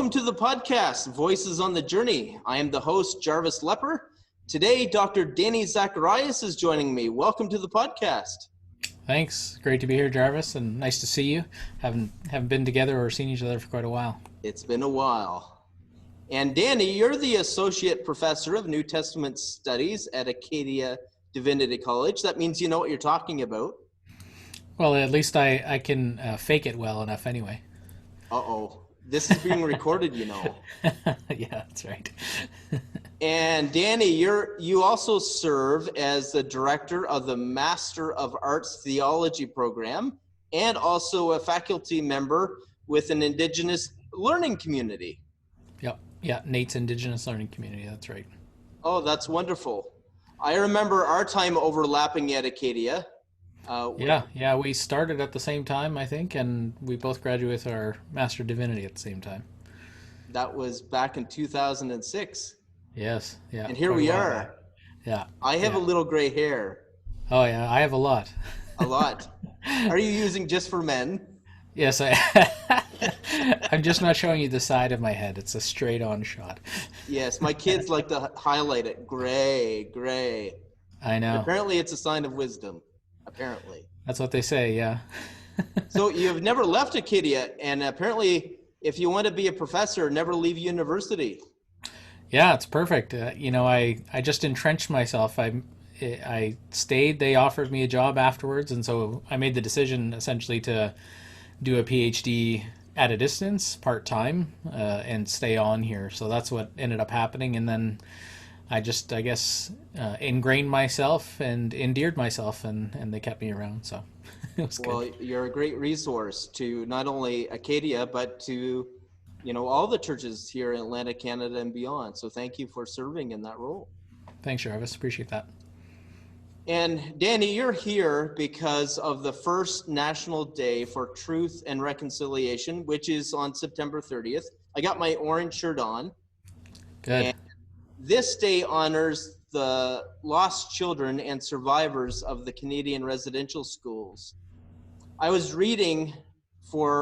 Welcome to the podcast, Voices on the Journey. I am the host, Jarvis Lepper. Today, Dr. Danny Zacharias is joining me. Welcome to the podcast. Thanks. Great to be here, Jarvis, and nice to see you. Haven't been together or seen each other for quite a while. It's been a while. And Danny, you're the Associate Professor of New Testament Studies at Acadia Divinity College. That means you know what you're talking about. Well, at least I can fake it well enough anyway. Uh-oh. This is being recorded, you know. Yeah, that's right. And Danny, you also serve as the director of the Master of Arts Theology program and also a faculty member with an Indigenous learning community. Yep. Yeah, Nate's Indigenous learning community. That's right. Oh, that's wonderful. I remember our time overlapping at Acadia. Yeah, we started at the same time, I think, and we both graduated with our Master of Divinity at the same time. That was back in 2006. Yes, yeah. And here we are. Yeah. I have a little gray hair. Oh, yeah, I have a lot. A lot. Are you using just for men? Yes, I'm just not showing you the side of my head. It's a straight-on shot. Yes, my kids like to highlight it. Gray, gray. I know. Apparently it's a sign of wisdom. Apparently. That's what they say, yeah. So you've never left Acadia, and apparently if you want to be a professor, never leave university. Yeah, it's perfect. I just entrenched myself. I stayed. They offered me a job afterwards, and so I made the decision essentially to do a PhD at a distance, part-time, and stay on here. So that's what ended up happening, and then I guess, ingrained myself and endeared myself, and they kept me around, so it was good. Well, you're a great resource to not only Acadia, but to, all the churches here in Atlantic Canada and beyond. So thank you for serving in that role. Thanks, Jarvis. Appreciate that. And Danny, you're here because of the first National Day for Truth and Reconciliation, which is on September 30th. I got my orange shirt on. Good. And this day honors the lost children and survivors of the Canadian residential schools. I was reading on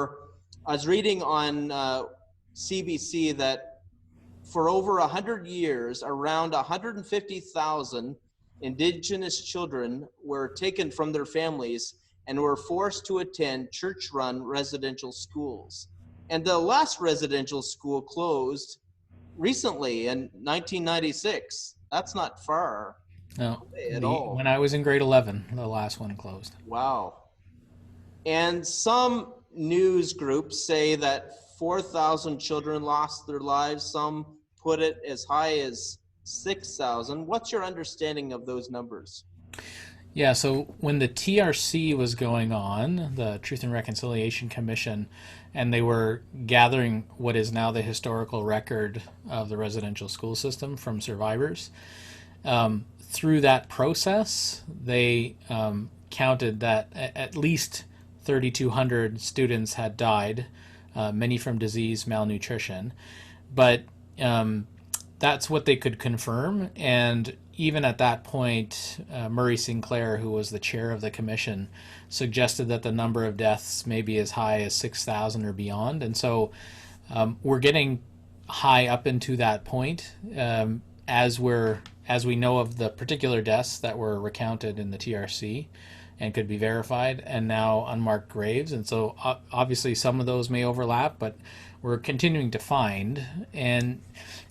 CBC that for over 100 years, around 150,000 Indigenous children were taken from their families and were forced to attend church-run residential schools. And the last residential school closed recently in 1996. That's not far at all. When I was in grade 11, the last one closed. Wow. And some news groups say that 4,000 children lost their lives. Some put it as high as 6,000. What's your understanding of those numbers? Yeah, so when the TRC was going on, the Truth and Reconciliation Commission, and they were gathering what is now the historical record of the residential school system from survivors, through that process, they counted that at least 3,200 students had died, many from disease, malnutrition. But that's what they could confirm, and even at that point, Murray Sinclair, who was the chair of the commission, suggested that the number of deaths may be as high as 6,000 or beyond. And so we're getting high up into that point as we know of the particular deaths that were recounted in the TRC and could be verified, and now unmarked graves. And so obviously some of those may overlap, but we're continuing to find, and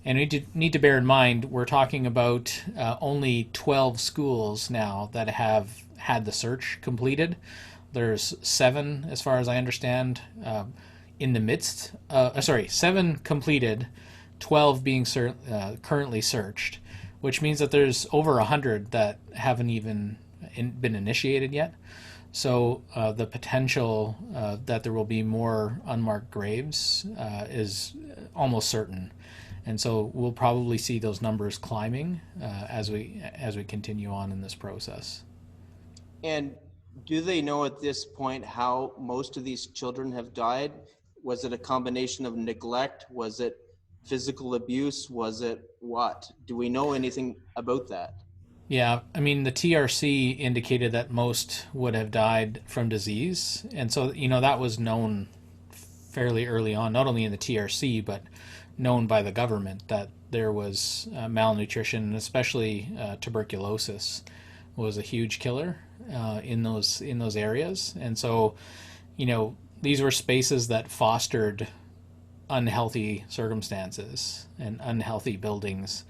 we need to bear in mind we're talking about only 12 schools now that have had the search completed. There's 7, as far as I understand, in the midst. 7 completed, 12 being currently searched, which means that there's over 100 that haven't even been initiated yet. So the potential that there will be more unmarked graves is almost certain, and so we'll probably see those numbers climbing as we continue on in this process. And do they know at this point how most of these children have died? Was it a combination of neglect? Was it physical abuse? Was it what? Do we know anything about that? Yeah, I mean, the TRC indicated that most would have died from disease, and so that was known fairly early on, not only in the TRC, but known by the government, that there was malnutrition, and especially tuberculosis was a huge killer in those areas. And so, these were spaces that fostered unhealthy circumstances and unhealthy buildings.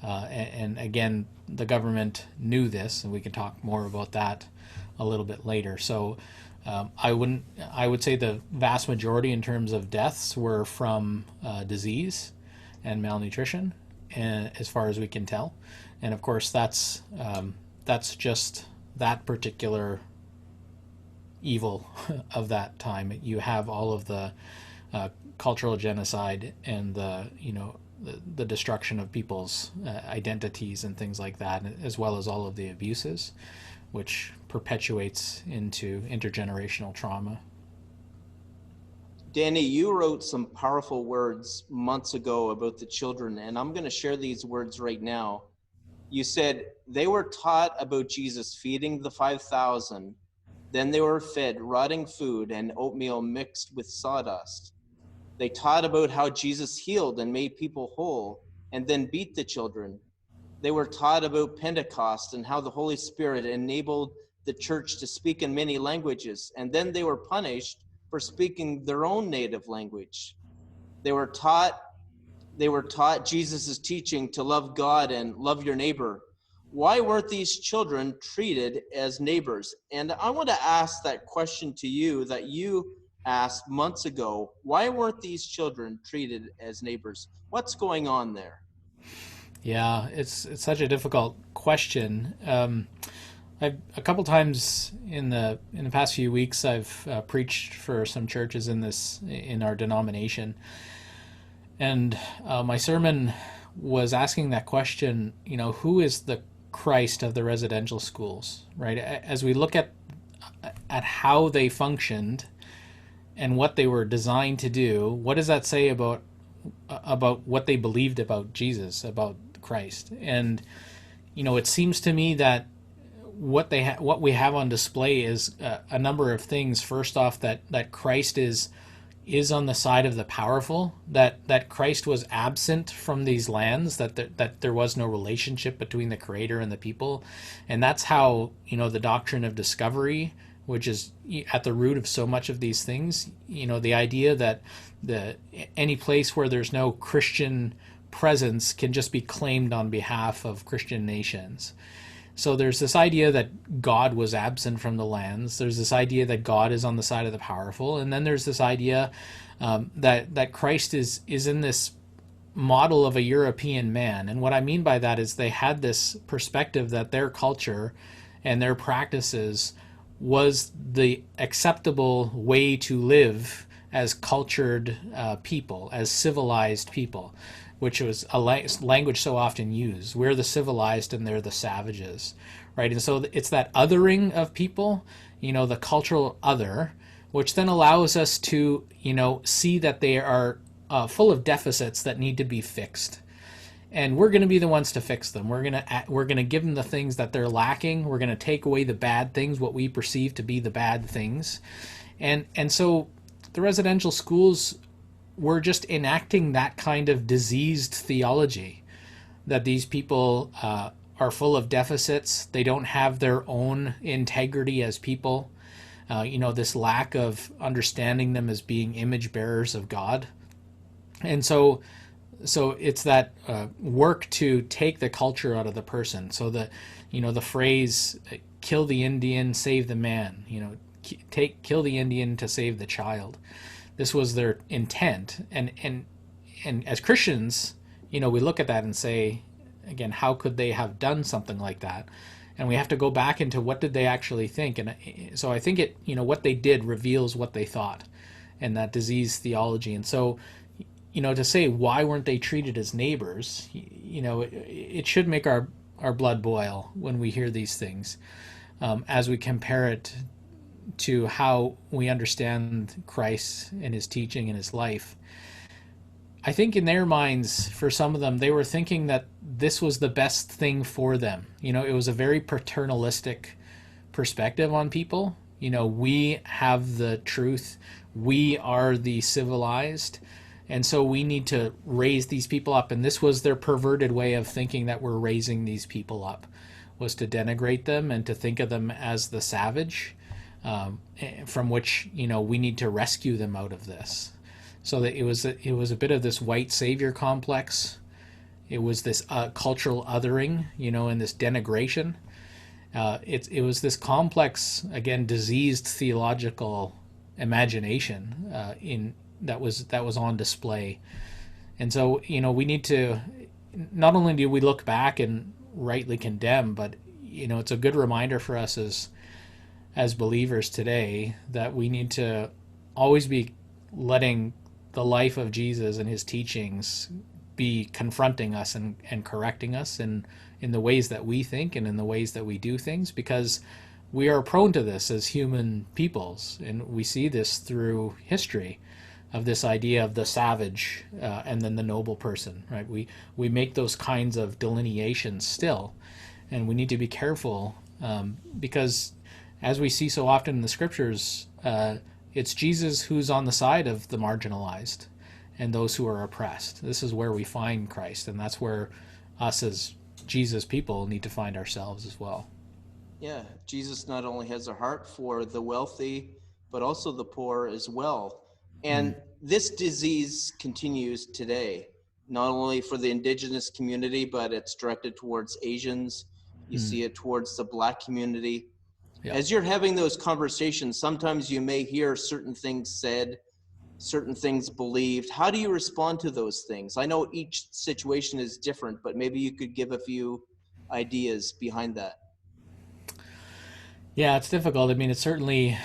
And again, the government knew this, and we can talk more about that a little bit later. So I would say the vast majority in terms of deaths were from disease and malnutrition, as far as we can tell. And of course, that's just that particular evil of that time. You have all of the cultural genocide and the destruction of people's identities and things like that, as well as all of the abuses, which perpetuates into intergenerational trauma. Danny, you wrote some powerful words months ago about the children, and I'm going to share these words right now. You said, they were taught about Jesus feeding the 5,000. Then they were fed rotting food and oatmeal mixed with sawdust. They taught about how Jesus healed and made people whole, and then beat the children. They were taught about Pentecost and how the Holy Spirit enabled the church to speak in many languages, and then they were punished for speaking their own native language. They were taught Jesus' teaching to love God and love your neighbor. Why weren't these children treated as neighbors? And I want to ask that question to you that you asked months ago. Why weren't these children treated as neighbors? What's going on there? Yeah, it's such a difficult question. I've a couple times in the past few weeks I've preached for some churches in our denomination, and my sermon was asking that question. Who is the Christ of the residential schools? Right? As we look at how they functioned and what they were designed to do, what does that say about what they believed about Jesus, about Christ? And it seems to me that what we have on display is a number of things. First off, that Christ is on the side of the powerful, that Christ was absent from these lands, that there was no relationship between the Creator and the people. And that's how the doctrine of discovery, which is at the root of so much of these things, the idea that any place where there's no Christian presence can just be claimed on behalf of Christian nations. So there's this idea that God was absent from the lands. There's this idea that God is on the side of the powerful. And then there's this idea that Christ is in this model of a European man. And what I mean by that is they had this perspective that their culture and their practices was the acceptable way to live as cultured people, as civilized people, which was a language so often used. We're the civilized and they're the savages, right? And so it's that othering of people, the cultural other, which then allows us to, see that they are full of deficits that need to be fixed. And we're going to be the ones to fix them. We're going to give them the things that they're lacking. We're going to take away the bad things, what we perceive to be the bad things. And so the residential schools were just enacting that kind of diseased theology, that these people are full of deficits. They don't have their own integrity as people. This lack of understanding them as being image bearers of God. And so it's that work to take the culture out of the person. So that, the phrase, kill the Indian, save the man, kill the Indian to save the child. This was their intent. And as Christians, we look at that and say, again, how could they have done something like that? And we have to go back into what did they actually think. And so I think what they did reveals what they thought, and that disease theology. And so, to say why weren't they treated as neighbors, it should make our blood boil when we hear these things, as we compare it to how we understand Christ and his teaching and his life. I think in their minds, for some of them, they were thinking that this was the best thing for them. It was a very paternalistic perspective on people. we have the truth. We are the civilized. And so we need to raise these people up. And this was their perverted way of thinking, that we're raising these people up, was to denigrate them and to think of them as the savage, from which, we need to rescue them out of this. So that it was a bit of this white savior complex. It was this cultural othering, and this denigration. It was this complex, again, diseased theological imagination that was on display. And so, we need to, not only do we look back and rightly condemn, but it's a good reminder for us as believers today that we need to always be letting the life of Jesus and his teachings be confronting us and correcting us in the ways that we think and in the ways that we do things, because we are prone to this as human peoples, and we see this through history, of this idea of the savage and then the noble person, right? We make those kinds of delineations still, and we need to be careful, because as we see so often in the scriptures, it's Jesus who's on the side of the marginalized and those who are oppressed. This is where we find Christ, and that's where us as Jesus people need to find ourselves as well. Yeah, Jesus not only has a heart for the wealthy, but also the poor as well. And this disease continues today, not only for the Indigenous community, but it's directed towards Asians. You see it towards the Black community. Yeah. As you're having those conversations, sometimes you may hear certain things said, certain things believed. How do you respond to those things? I know each situation is different, but maybe you could give a few ideas behind that. Yeah, it's difficult. I mean, it certainly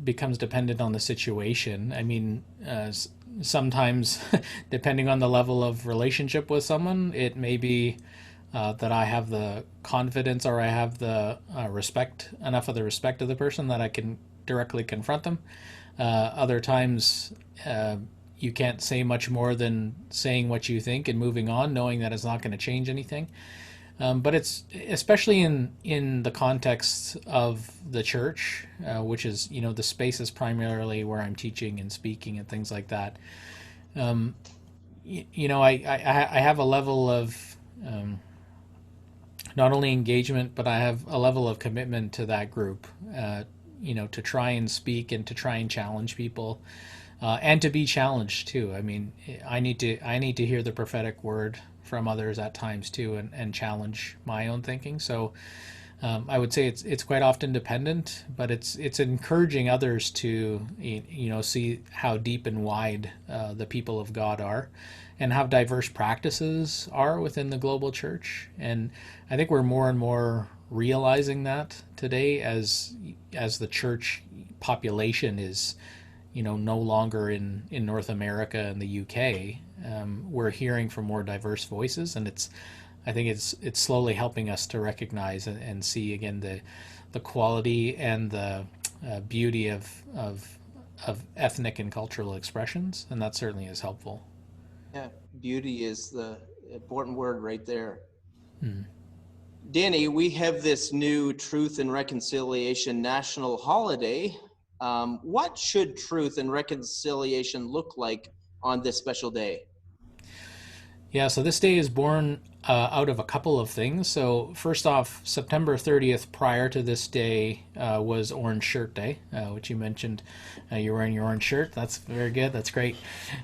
becomes dependent on the situation. I mean, sometimes, depending on the level of relationship with someone, it may be that I have the confidence, or I have the enough of the respect of the person that I can directly confront them. Other times, you can't say much more than saying what you think and moving on, knowing that it's not going to change anything. But it's especially in the context of the church, which is, the space is primarily where I'm teaching and speaking and things like that. I have a level of not only engagement, but I have a level of commitment to that group, to try and speak and to try and challenge people, and to be challenged too. I mean, I need to hear the prophetic word from others at times too, and challenge my own thinking. So I would say it's quite often dependent, but it's encouraging others to see how deep and wide the people of God are, and how diverse practices are within the global church. And I think we're more and more realizing that today, as the church population is no longer in North America and the UK. We're hearing from more diverse voices, and I think it's slowly helping us to recognize and see again the quality and the beauty of ethnic and cultural expressions, and that certainly is helpful. Yeah, beauty is the important word right there. Danny, we have this new Truth and Reconciliation National Holiday. What should truth and reconciliation look like on this special day? Yeah, so this day is born out of a couple of things. So first off, September 30th, prior to this day, was Orange Shirt Day, which you mentioned. You're wearing your orange shirt. That's very good. That's great.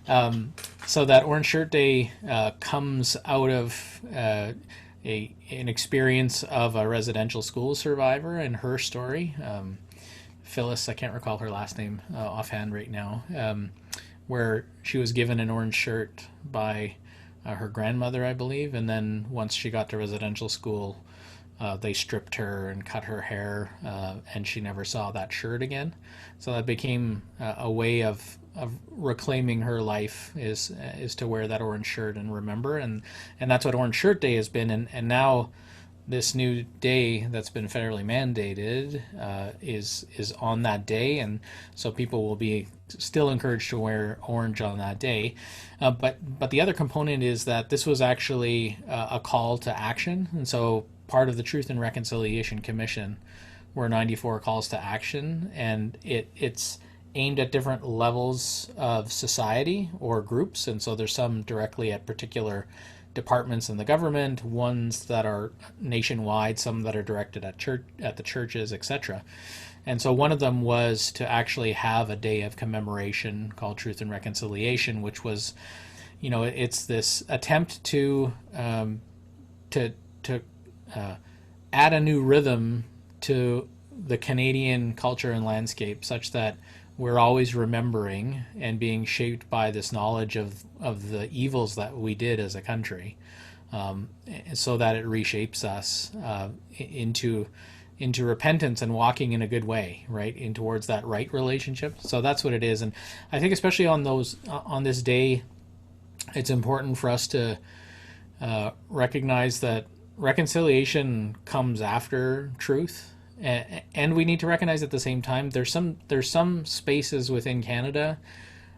So that Orange Shirt Day comes out of an experience of a residential school survivor and her story. Phyllis, I can't recall her last name offhand right now, where she was given an orange shirt by her grandmother, I believe, and then once she got to residential school, they stripped her and cut her hair, and she never saw that shirt again. So that became a way of reclaiming her life, is to wear that orange shirt and remember, and that's what Orange Shirt Day has been, and now this new day that's been federally mandated is on that day, and so people will be still encouraged to wear orange on that day. But the other component is that this was actually a call to action, and so part of the Truth and Reconciliation Commission were 94 calls to action, and it's aimed at different levels of society or groups. And so there's some directly at particular departments in the government, ones that are nationwide, some that are directed at the churches, etc. And so one of them was to actually have a day of commemoration called Truth and Reconciliation, which was, it's this attempt to to add a new rhythm to the Canadian culture and landscape, such that we're always remembering and being shaped by this knowledge of the evils that we did as a country, so that it reshapes us into repentance and walking in a good way, right, in towards that right relationship. So that's what it is. And I think especially on this day, it's important for us to recognize that reconciliation comes after truth, and we need to recognize at the same time there's some spaces within Canada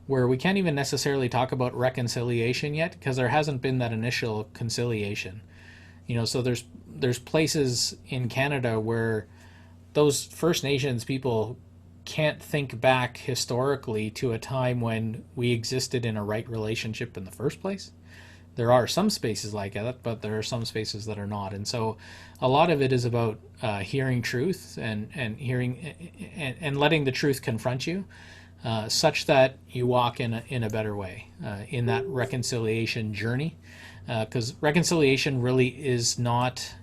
where we can't even necessarily talk about reconciliation yet, because there hasn't been that initial conciliation. So there's places in Canada where those First Nations people can't think back historically to a time when we existed in a right relationship in the first place. There are some spaces like that, but there are some spaces that are not. And so a lot of it is about hearing truth and hearing and letting the truth confront you, such that you walk in a better way in that reconciliation journey. Because reconciliation really is not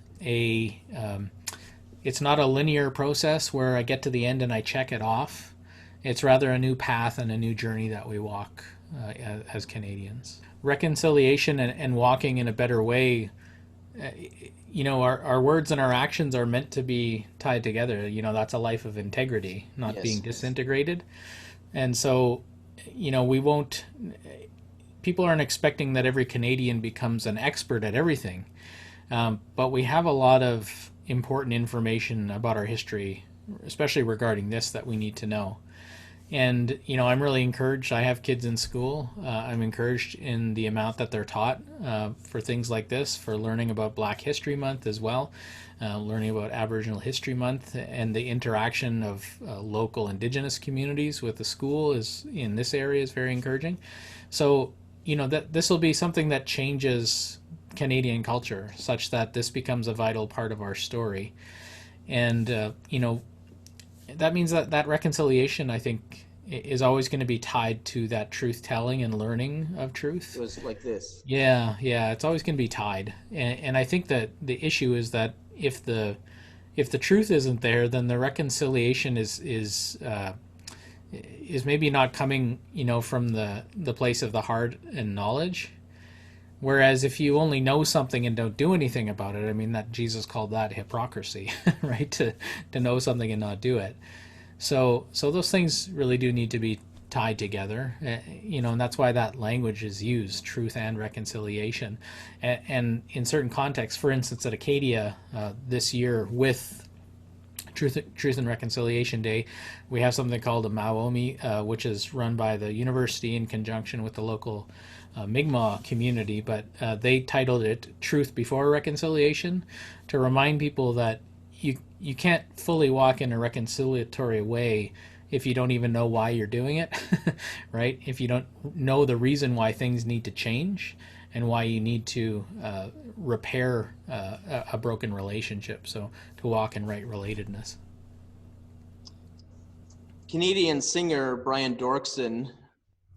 it's not a linear process where I get to the end and I check it off. It's rather a new path and a new journey that we walk as Canadians. Reconciliation and walking in a better way, our words and our actions are meant to be tied together. That's a life of integrity, not being disintegrated. And so, we won't, people aren't expecting that every Canadian becomes an expert at everything. But we have a lot of important information about our history, especially regarding this, that we need to know. And, I'm really encouraged. I have kids in school. I'm encouraged in the amount that they're taught for things like this, for learning about Black History Month as well, learning about Aboriginal History Month, and the interaction of local Indigenous communities with the school in this area is very encouraging. So, that this will be something that changes Canadian culture, such that this becomes a vital part of our story. And, that means that reconciliation, I think, is always going to be tied to that truth telling and learning of truth. It was like this. Yeah, it's always going to be tied. And I think that the issue is that if the truth isn't there, then the reconciliation is maybe not coming, from the place of the heart and knowledge. Whereas if you only know something and don't do anything about it, I mean, that Jesus called that hypocrisy, right? To know something and not do it. So those things really do need to be tied together, and that's why that language is used, truth and reconciliation. And in certain contexts, for instance, at Acadia this year with Truth and Reconciliation Day, we have something called a Maomi, which is run by the university in conjunction with the local Mi'kmaq community, but they titled it Truth Before Reconciliation, to remind people that you can't fully walk in a reconciliatory way if you don't even know why you're doing it, right? If you don't know the reason why things need to change and why you need to repair a broken relationship, so to walk in right relatedness. Canadian singer Brian Dorkson,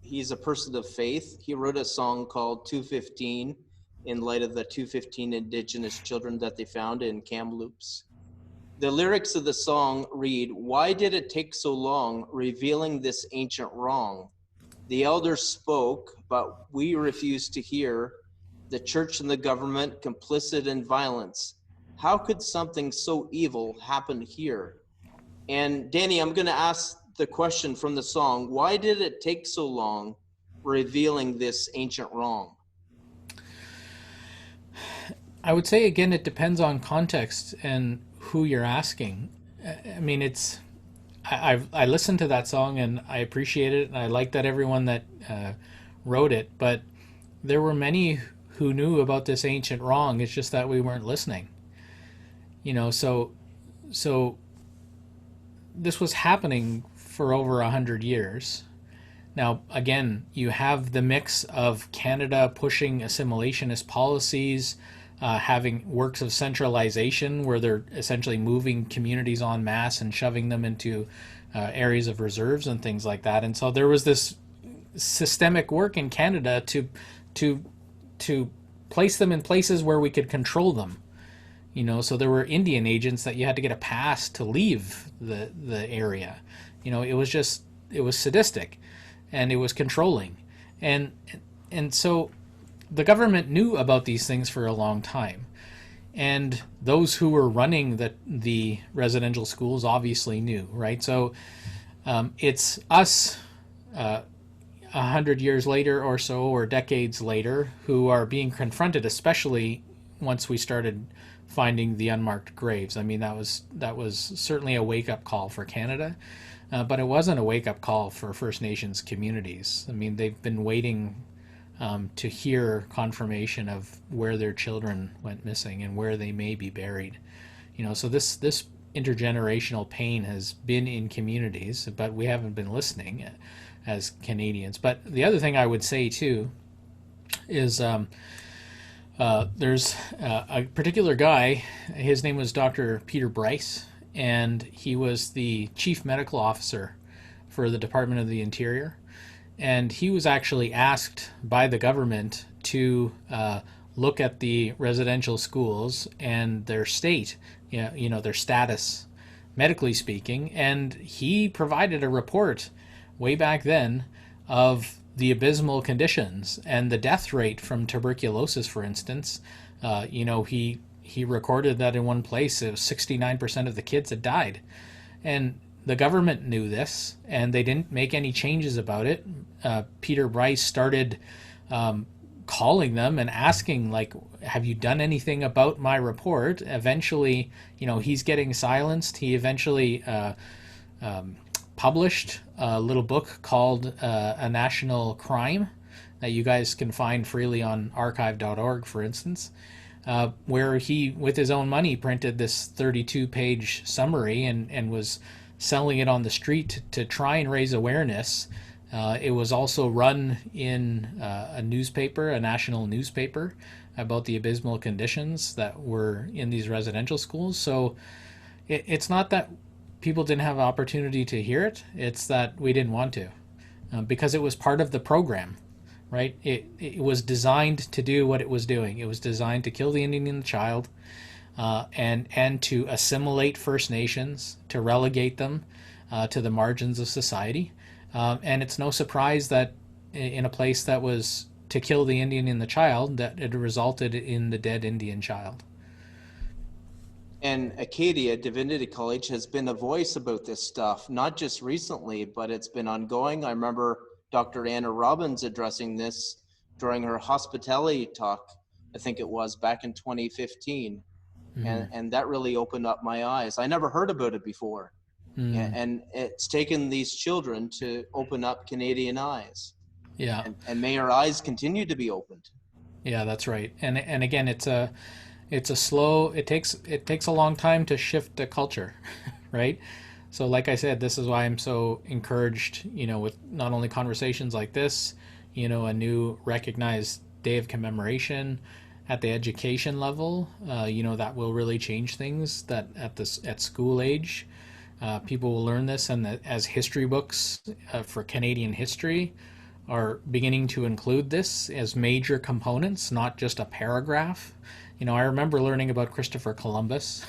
he's a person of faith. He wrote a song called 215 in light of the 215 Indigenous children that they found in Kamloops. The lyrics of the song read, "Why did it take so long revealing this ancient wrong? The elders spoke, but we refused to hear. The church and the government complicit in violence. How could something so evil happen here?" And Danny, I'm going to ask the question from the song, why did it take so long revealing this ancient wrong? I would say, again, it depends on context and who you're asking. I mean, I listened to that song and I appreciate it, and I like that everyone that wrote it, but there were many who knew about this ancient wrong. It's just that we weren't listening. So this was happening for over 100 years. Now, again, you have the mix of Canada pushing assimilationist policies, having works of centralization where they're essentially moving communities en masse and shoving them into areas of reserves and things like that. And so there was this systemic work in Canada to to place them in places where we could control them. So there were Indian agents that you had to get a pass to leave the area. It was sadistic, and it was controlling, and so the government knew about these things for a long time, and those who were running the residential schools obviously knew, right? So it's us 100 years later or so, or decades later, who are being confronted, especially once we started finding the unmarked graves. I mean, that was certainly a wake-up call for Canada, but it wasn't a wake-up call for First Nations communities. I mean, they've been waiting to hear confirmation of where their children went missing and where they may be buried. So this intergenerational pain has been in communities, but we haven't been listening as Canadians. But the other thing I would say too is there's a particular guy. His name was Dr. Peter Bryce, and he was the chief medical officer for the Department of the Interior. And he was actually asked by the government to look at the residential schools and their state, their status, medically speaking. And he provided a report way back then of the abysmal conditions and the death rate from tuberculosis, for instance. He recorded that in one place, it was 69% of the kids had died. And the government knew this, and they didn't make any changes about it. Peter Bryce started calling them and asking, like, have you done anything about my report? Eventually, he's getting silenced. He eventually published a little book called A National Crime that you guys can find freely on archive.org, for instance, where he, with his own money, printed this 32-page summary and was selling it on the street to try and raise awareness. It was also run in a newspaper, a national newspaper, about the abysmal conditions that were in these residential schools. So it's not that people didn't have opportunity to hear it, it's that we didn't want to, because it was part of the program, right? It was designed to do what it was doing. It was designed to kill the Indian and the child, and to assimilate First Nations, to relegate them to the margins of society. And it's no surprise that in a place that was to kill the Indian and the child, that it resulted in the dead Indian child. And Acadia Divinity College has been a voice about this stuff, not just recently, but it's been ongoing. I remember Dr. Anna Robbins addressing this during her hospitality talk, I think it was back in 2015. Mm-hmm. And that really opened up my eyes. I never heard about it before. Mm. And it's taken these children to open up Canadian eyes. Yeah. And may our eyes continue to be opened. Yeah, that's right. And again, it takes a long time to shift the culture, right? So like I said, this is why I'm so encouraged, with not only conversations like this, a new recognized day of commemoration at the education level, that will really change things, that at school age, people will learn this, and that as history books for Canadian history are beginning to include this as major components, not just a paragraph. I remember learning about Christopher Columbus.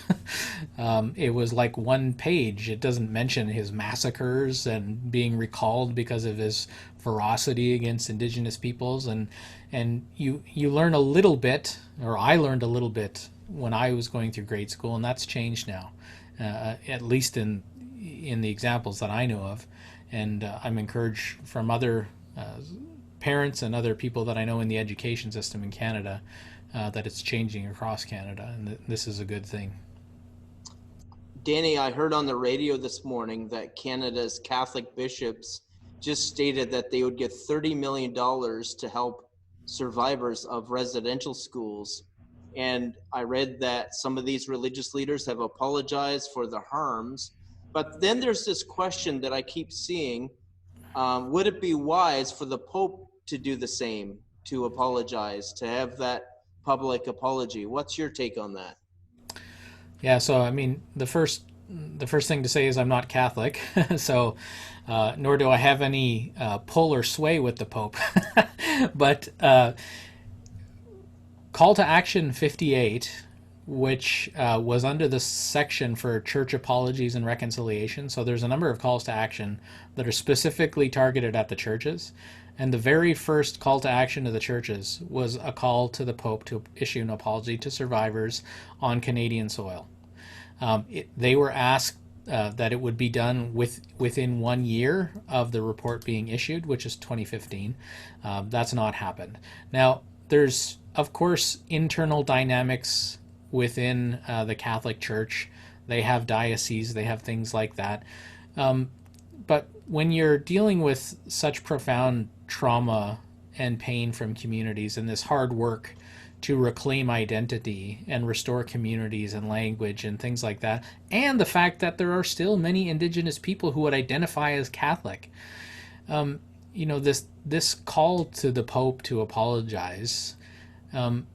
It was like one page. It doesn't mention his massacres and being recalled because of his ferocity against Indigenous peoples. And you learn a little bit, or I learned a little bit when I was going through grade school, and that's changed now, at least in the examples that I know of. And I'm encouraged from other parents and other people that I know in the education system in Canada that it's changing across Canada, and this is a good thing. Danny, I heard on the radio this morning that Canada's Catholic bishops just stated that they would get $30 million to help survivors of residential schools. And I read that some of these religious leaders have apologized for the harms, But then there's this question that I keep seeing. Would it be wise for the Pope to do the same, to apologize, to have that public apology? What's your take on that? Yeah, so I mean, the first thing to say is I'm not Catholic, so nor do I have any pull or sway with the Pope. But Call to Action 58, which was under the section for church apologies and reconciliation. So there's a number of calls to action that are specifically targeted at the churches. And the very first call to action to the churches was a call to the Pope to issue an apology to survivors on Canadian soil. They were asked that it would be done within 1 year of the report being issued, which is 2015. That's not happened. Now, there's, of course, internal dynamics within the Catholic Church. They have dioceses, they have things like that. But when you're dealing with such profound trauma and pain from communities and this hard work to reclaim identity and restore communities and language and things like that, and the fact that there are still many Indigenous people who would identify as Catholic, this call to the Pope to apologize, and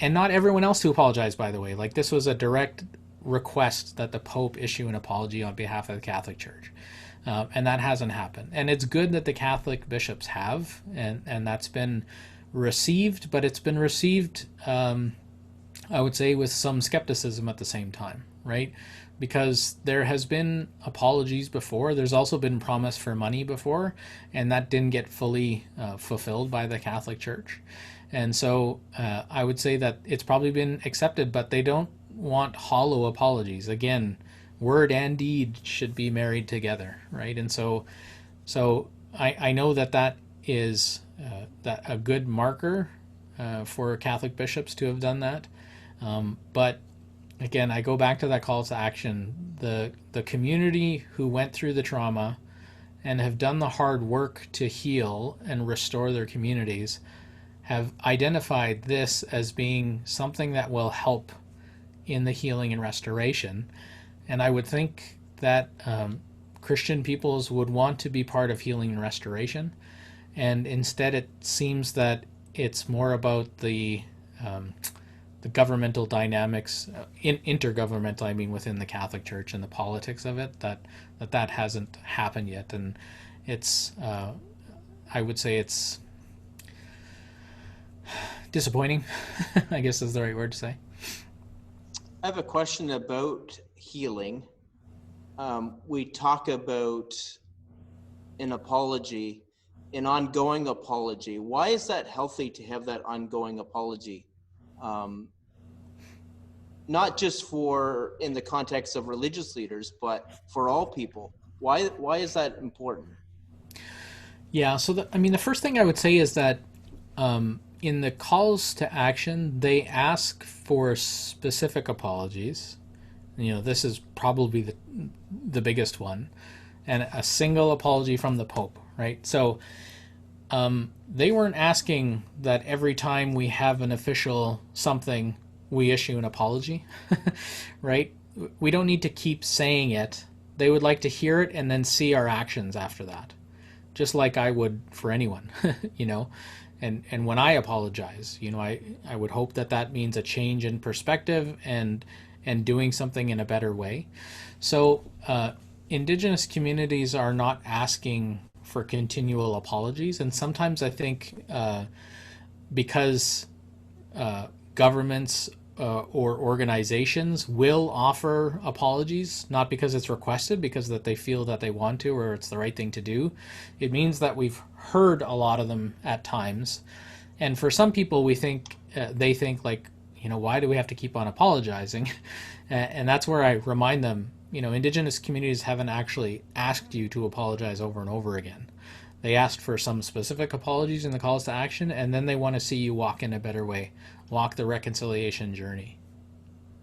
not everyone else to apologize, by the way. Like, this was a direct request that the Pope issue an apology on behalf of the Catholic Church. And that hasn't happened. And it's good that the Catholic bishops have, and that's been received, but it's been received, I would say, with some skepticism at the same time, right? Because there has been apologies before. There's also been promise for money before, and that didn't get fully fulfilled by the Catholic Church. And so I would say that it's probably been accepted, but they don't want hollow apologies. Again, word and deed should be married together, right? And so I know that is that a good marker for Catholic bishops to have done that. But again, I go back to that call to action. The community who went through the trauma and have done the hard work to heal and restore their communities have identified this as being something that will help in the healing and restoration. And I would think that Christian peoples would want to be part of healing and restoration. And instead, it seems that it's more about the governmental dynamics, intergovernmental, I mean, within the Catholic Church and the politics of it, that hasn't happened yet. And it's, I would say it's disappointing, I guess is the right word to say. I have a question about healing. We talk about an apology, an ongoing apology. Why is that healthy to have that ongoing apology? Not just for in the context of religious leaders, but for all people. Why is that important? Yeah, so the first thing I would say is that in the calls to action, they ask for specific apologies. This is probably the biggest one, and a single apology from the Pope, right? So they weren't asking that every time we have an official something, we issue an apology, right? We don't need to keep saying it. They would like to hear it and then see our actions after that, just like I would for anyone, And when I apologize, I would hope that means a change in perspective and doing something in a better way. So Indigenous communities are not asking for continual apologies. And sometimes I think because governments or organizations will offer apologies, not because it's requested, because that they feel that they want to or it's the right thing to do. It means that we've heard a lot of them at times. And for some people, they think like, why do we have to keep on apologizing? And that's where I remind them, Indigenous communities haven't actually asked you to apologize over and over again. They asked for some specific apologies in the calls to action, and then they want to see you walk in a better way, walk the reconciliation journey.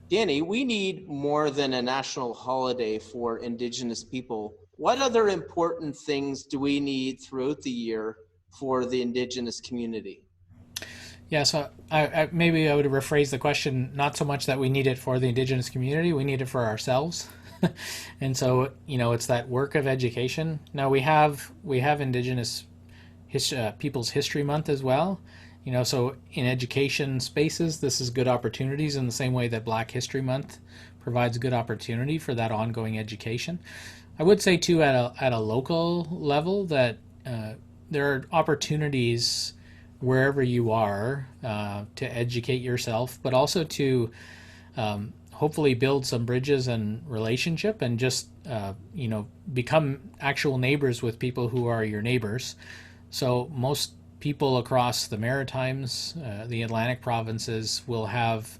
Danny, we need more than a national holiday for Indigenous people. What other important things do we need throughout the year for the Indigenous community? Yeah, so maybe I would rephrase the question, not so much that we need it for the Indigenous community, we need it for ourselves. And so, it's that work of education. Now we have Indigenous People's History Month as well. So in education spaces, this is good opportunities in the same way that Black History Month provides good opportunity for that ongoing education. I would say too, at a local level, that there are opportunities wherever you are to educate yourself, but also to hopefully build some bridges and relationship, and just become actual neighbors with people who are your neighbors. So most people across the Maritimes, the Atlantic provinces, will have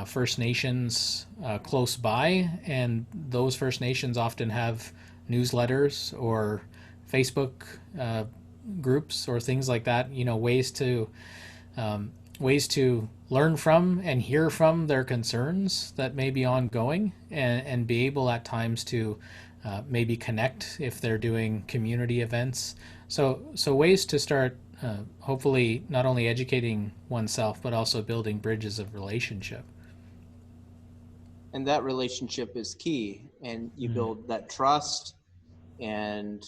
First Nations close by, and those First Nations often have newsletters or Facebook groups or things like that. Ways to learn from and hear from their concerns that may be ongoing, and be able at times to maybe connect if they're doing community events. So ways to start hopefully not only educating oneself, but also building bridges of relationship. And that relationship is key, and you build that trust. And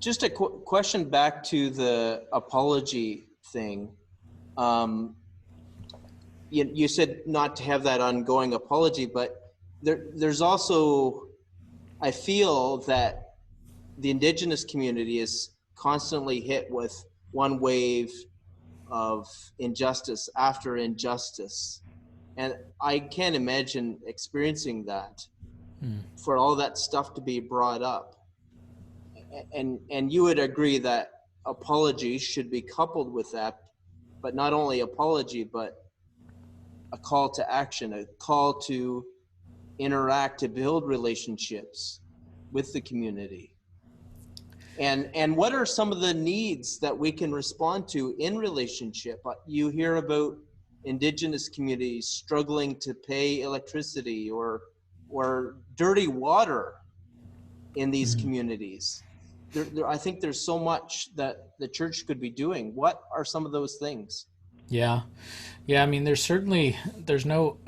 just a question back to the apology thing. You said not to have that ongoing apology, but there's also, I feel that the Indigenous community is constantly hit with one wave of injustice after injustice. And I can't imagine experiencing that, for all that stuff to be brought up. And you would agree that apology should be coupled with that, but not only apology, but a call to action, a call to interact, to build relationships with the community. And what are some of the needs that we can respond to in relationship? You hear about Indigenous communities struggling to pay electricity or dirty water in these communities. I think there's so much that the church could be doing. What are some of those things? Yeah, I mean, there's no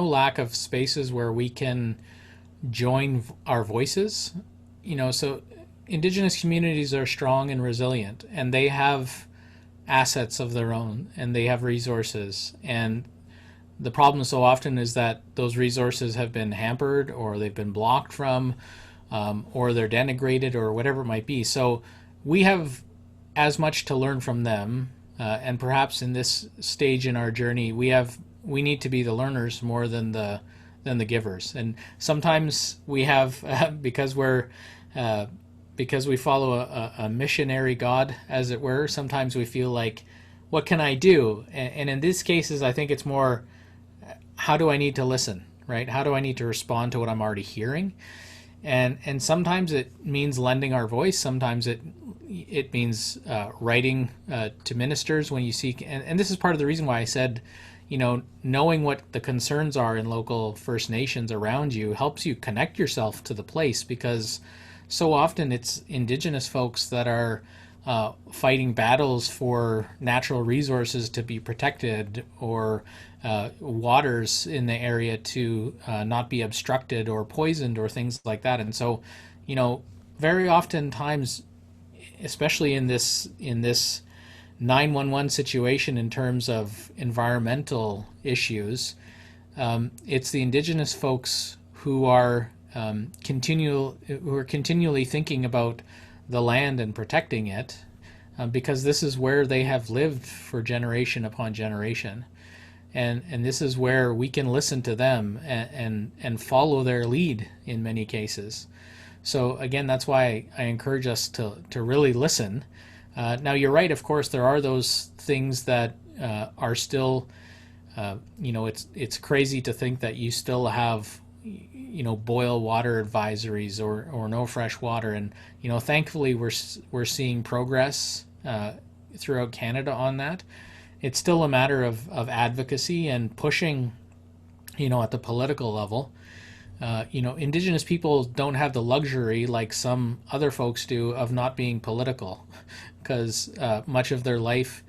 lack of spaces where we can join our voices. So Indigenous communities are strong and resilient, and they have assets of their own, and they have resources. And the problem so often is that those resources have been hampered, or they've been blocked from, or they're denigrated, or whatever it might be. So we have as much to learn from them, and perhaps in this stage in our journey, we need to be the learners more than the givers. And sometimes we have because we follow a missionary God, as it were. Sometimes we feel like, what can I do? And in these cases, I think it's more, how do I need to listen, right? How do I need to respond to what I'm already hearing? And sometimes it means lending our voice. Sometimes it means writing to ministers when you seek. And this is part of the reason why I said, knowing what the concerns are in local First Nations around you helps you connect yourself to the place, because so often it's Indigenous folks that are fighting battles for natural resources to be protected, or waters in the area to not be obstructed or poisoned, or things like that. And so, very often times, especially in this 911 situation in terms of environmental issues, it's the Indigenous folks who are continually thinking about the land and protecting it, because this is where they have lived for generation upon generation, and this is where we can listen to them and follow their lead in many cases. So again, that's why I encourage us to really listen. Now, you're right, of course, there are those things that are still, it's crazy to think that you still have boil water advisories or no fresh water. And thankfully we're seeing progress throughout Canada on that. It's still a matter of advocacy and pushing at the political level. Indigenous people don't have the luxury, like some other folks do, of not being political, because much of their life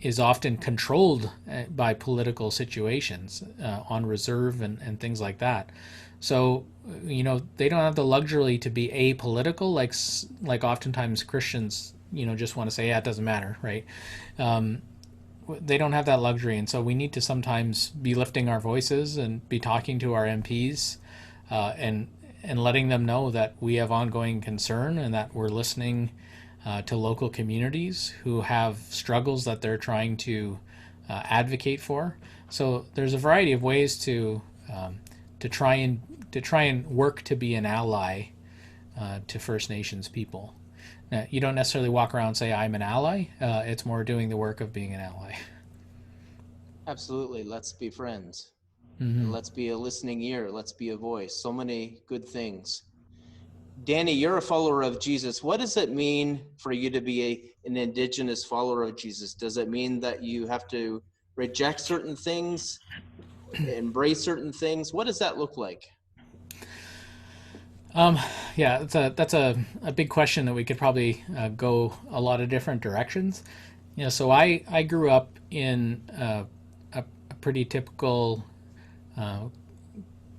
is often controlled by political situations on reserve and things like that. So, they don't have the luxury to be apolitical, like oftentimes Christians, just want to say, yeah, it doesn't matter, right? They don't have that luxury, and so we need to sometimes be lifting our voices and be talking to our MPs, and letting them know that we have ongoing concern and that we're listening to local communities who have struggles that they're trying to advocate for. So there's a variety of ways to try and work to be an ally to First Nations people. Now, you don't necessarily walk around and say I'm an ally. It's more doing the work of being an ally. Absolutely. Let's be friends. Mm-hmm. And let's be a listening ear. Let's be a voice. So many good things. Danny, you're a follower of Jesus. What does it mean for you to be an Indigenous follower of Jesus? Does it mean that you have to reject certain things, embrace certain things? What does that look like? Yeah, that's a big question that we could probably go a lot of different directions. So I grew up in a pretty typical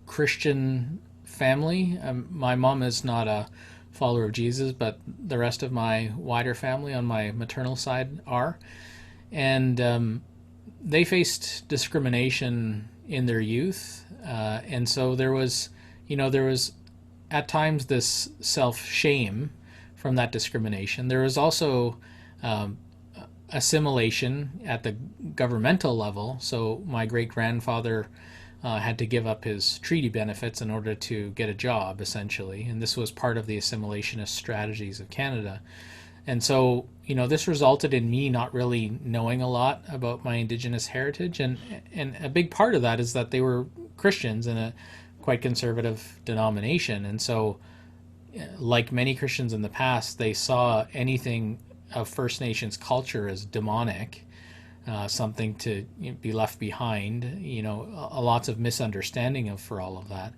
Christian family. My mom is not a follower of Jesus, but the rest of my wider family on my maternal side are. And they faced discrimination in their youth. And so there was at times this self-shame from that discrimination. There was also assimilation at the governmental level. So my great-grandfather had to give up his treaty benefits in order to get a job, essentially. And this was part of the assimilationist strategies of Canada. And so, this resulted in me not really knowing a lot about my Indigenous heritage. And a big part of that is that they were Christians in a quite conservative denomination. And so, like many Christians in the past, they saw anything of First Nations culture as demonic, something to be left behind, lots of misunderstanding of for all of that.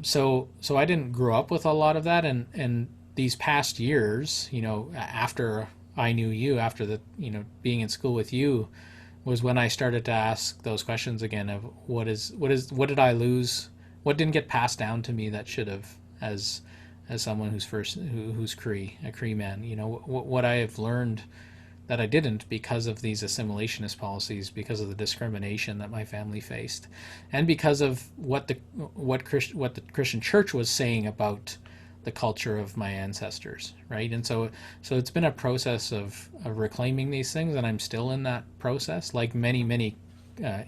So I didn't grow up with a lot of that. And these past years, after I knew you, after being in school with you, was when I started to ask those questions again of what did I lose? What didn't get passed down to me that should have, as someone who's Cree, a Cree man, what I have learned that I didn't because of these assimilationist policies, because of the discrimination that my family faced, and because of what the Christian church was saying about the culture of my ancestors, right? And so it's been a process of reclaiming these things, and I'm still in that process, like many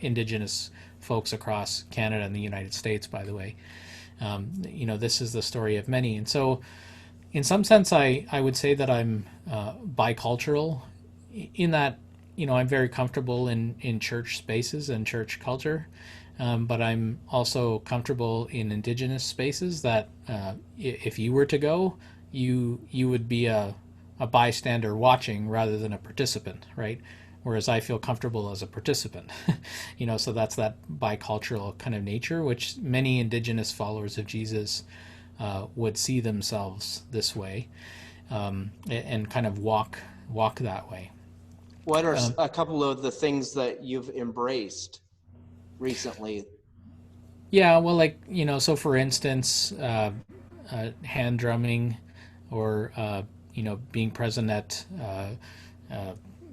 Indigenous folks across Canada and the United States, by the way. This is the story of many. And so in some sense, I would say that I'm bicultural in that, I'm very comfortable in church spaces and church culture. But I'm also comfortable in Indigenous spaces that if you were to go, you would be a bystander watching rather than a participant, right? Whereas I feel comfortable as a participant, so that's that bicultural kind of nature, which many Indigenous followers of Jesus would see themselves this way, and kind of walk that way. What are a couple of the things that you've embraced recently? Yeah, well, so for instance, hand drumming, or being present at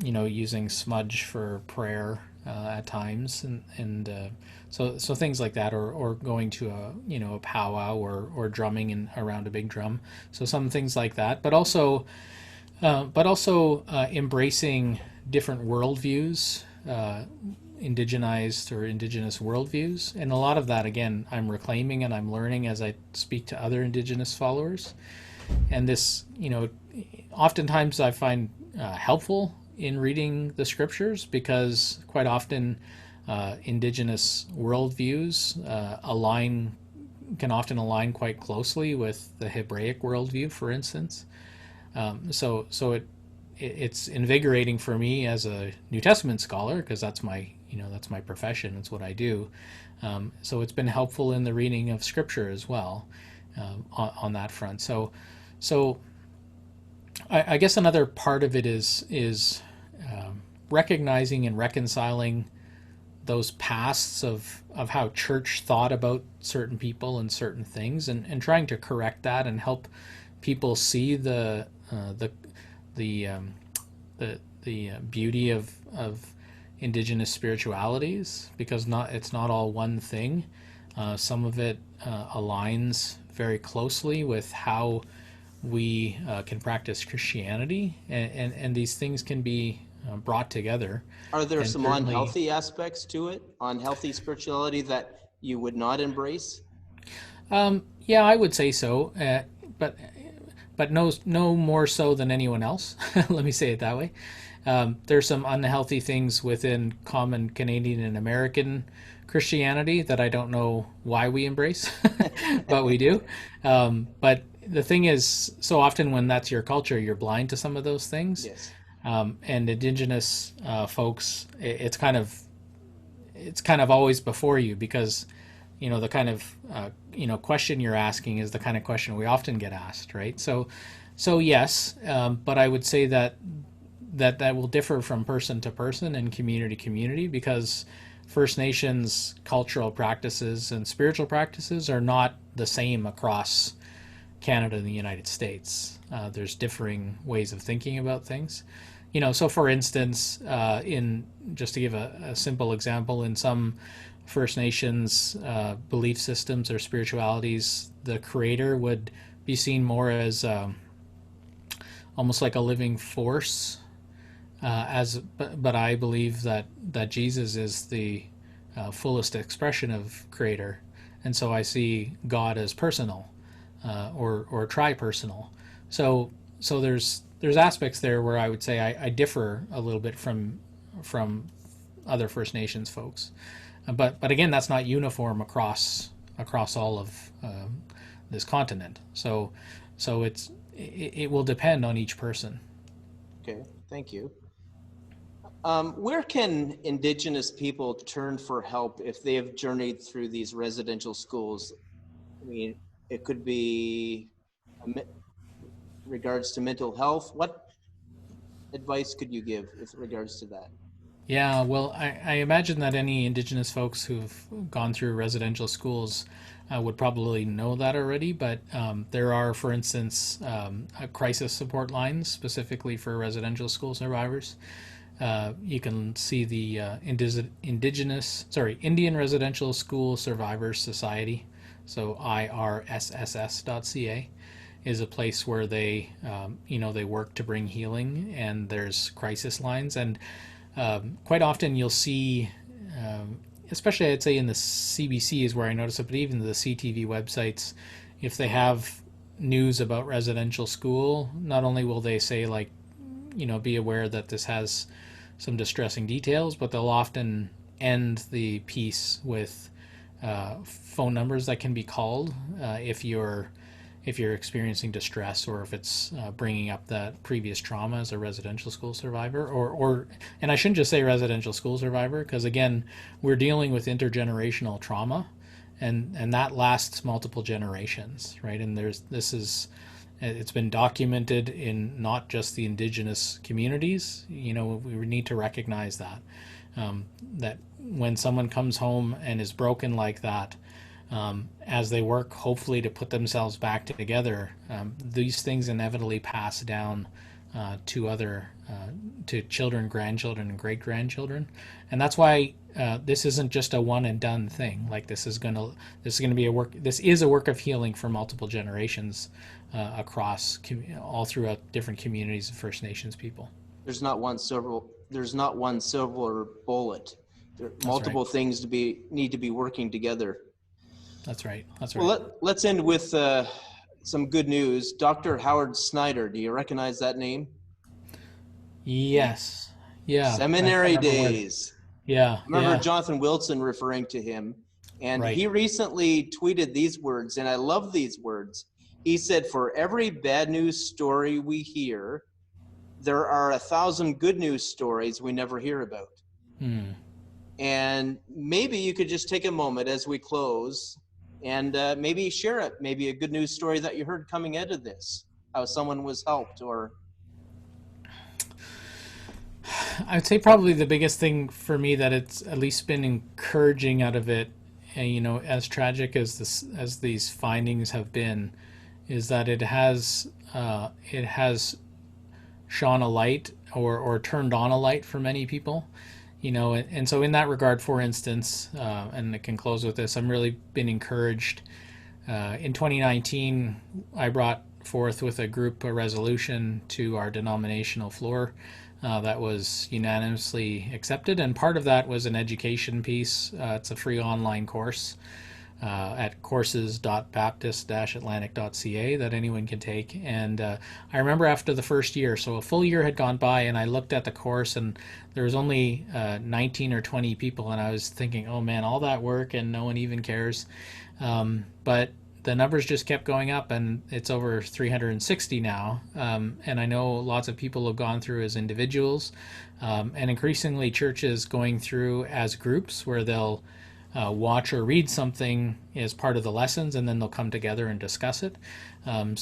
using smudge for prayer at times, and so things like that, or going to a powwow, or drumming around a big drum. So some things like that, but also embracing different worldviews, indigenized or Indigenous worldviews. And a lot of that, again, I'm reclaiming and I'm learning as I speak to other Indigenous followers. And this, oftentimes I find helpful in reading the scriptures, because quite often Indigenous worldviews can often align quite closely with the Hebraic worldview, for instance. So it's invigorating for me as a New Testament scholar, because that's my profession. It's what I do. So it's been helpful in the reading of Scripture as well, on that front. So I guess another part of it is recognizing and reconciling those pasts of how church thought about certain people and certain things, and trying to correct that and help people see the beauty of Indigenous spiritualities, because it's not all one thing. Some of it aligns very closely with how we can practice Christianity, and these things can be brought together. Are there And some certainly, unhealthy aspects to it, unhealthy spirituality that you would not embrace? yeah, I would say so, but no more so than anyone else. Let me say it that way. There's some unhealthy things within common Canadian and American Christianity that I don't know why we embrace, but we do. But the thing is, so often when that's your culture, you're blind to some of those things. Yes. And Indigenous folks, it's kind of always before you, because the kind of question you're asking is the kind of question we often get asked, right? So yes, but I would say that will differ from person to person and community to community, because First Nations cultural practices and spiritual practices are not the same across Canada and the United States. There's differing ways of thinking about things. So for instance, in just to give a simple example, in some First Nations belief systems or spiritualities, the Creator would be seen more as almost like a living force. But I believe that Jesus is the fullest expression of Creator, and so I see God as personal, or tri-personal. So there's aspects there where I would say I differ a little bit from other First Nations folks, but again, that's not uniform across all of this continent. So it will depend on each person. Okay, thank you. Where can Indigenous people turn for help if they have journeyed through these residential schools? I mean, it could be regards to mental health. What advice could you give with regards to that? Yeah, well, I imagine that any Indigenous folks who've gone through residential schools would probably know that already, but there are, for instance, crisis support lines specifically for residential school survivors. You can see the Indian Residential School Survivors Society, so irSSS.ca, is a place where they work to bring healing, and there's crisis lines. And quite often you'll see, especially I'd say in the CBC is where I notice it, but even the CTV websites, if they have news about residential school, not only will they say, like, be aware that this has some distressing details, but they'll often end the piece with phone numbers that can be called if you're experiencing distress, or if it's bringing up that previous trauma as a residential school survivor, or and I shouldn't just say residential school survivor, because again, we're dealing with intergenerational trauma, and that lasts multiple generations, right? And it's been documented in not just the Indigenous communities. We need to recognize that that when someone comes home and is broken like that, as they work hopefully to put themselves back together, these things inevitably pass down to children, grandchildren, and great grandchildren, and that's why this isn't just a one and done thing. Like, this is gonna be a work. This is a work of healing for multiple generations across all throughout different communities of First Nations people. There's not one silver bullet. There are multiple right. things need to be working together. That's right. Well, let's end with some good news. Dr. Howard Snyder, do you recognize that name? Yes. Yeah. Seminary days. Yeah. I remember Jonathan Wilson referring to him, and Right. he recently tweeted these words, and I love these words. He said, "For every bad news story we hear, there are 1,000 good news stories we never hear about." And maybe you could just take a moment as we close and maybe share it. Maybe a good news story that you heard coming out of this, how someone was helped, or... I'd say probably the biggest thing for me that it's at least been encouraging out of it, and as tragic as these findings have been, is that it has shone a light or turned on a light for many people. And so in that regard, for instance, and I can close with this, I'm really been encouraged. In 2019, I brought forth with a group a resolution to our denominational floor that was unanimously accepted, and part of that was an education piece. It's a free online course at courses.baptist-atlantic.ca that anyone can take. And I remember after the first year, so a full year had gone by, and I looked at the course, and there was only 19 or 20 people, and I was thinking, oh man, all that work and no one even cares. But the numbers just kept going up, and it's over 360 now. And I know lots of people have gone through as individuals, and increasingly churches going through as groups where they'll watch or read something as part of the lessons, and then they'll come together and discuss it. And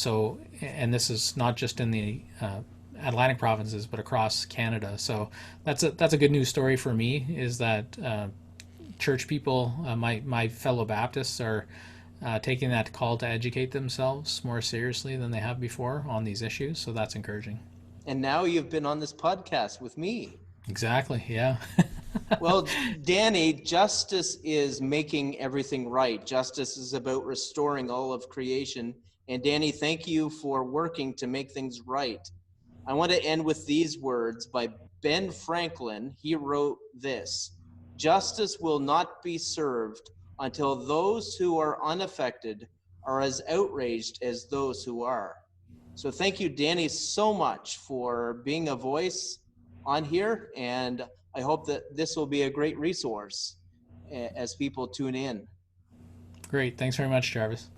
this is not just in the Atlantic provinces, but across Canada. So that's a good news story for me, is that church people, my fellow Baptists, are taking that call to educate themselves more seriously than they have before on these issues. So that's encouraging. And now you've been on this podcast with me. Exactly. Yeah. Well, Danny, justice is making everything right. Justice is about restoring all of creation. And Danny, thank you for working to make things right. I want to end with these words by Ben Franklin. He wrote this: "Justice will not be served until those who are unaffected are as outraged as those who are." So thank you, Danny, so much for being a voice on here. And I hope that this will be a great resource as people tune in. Great. Thanks very much, Jarvis.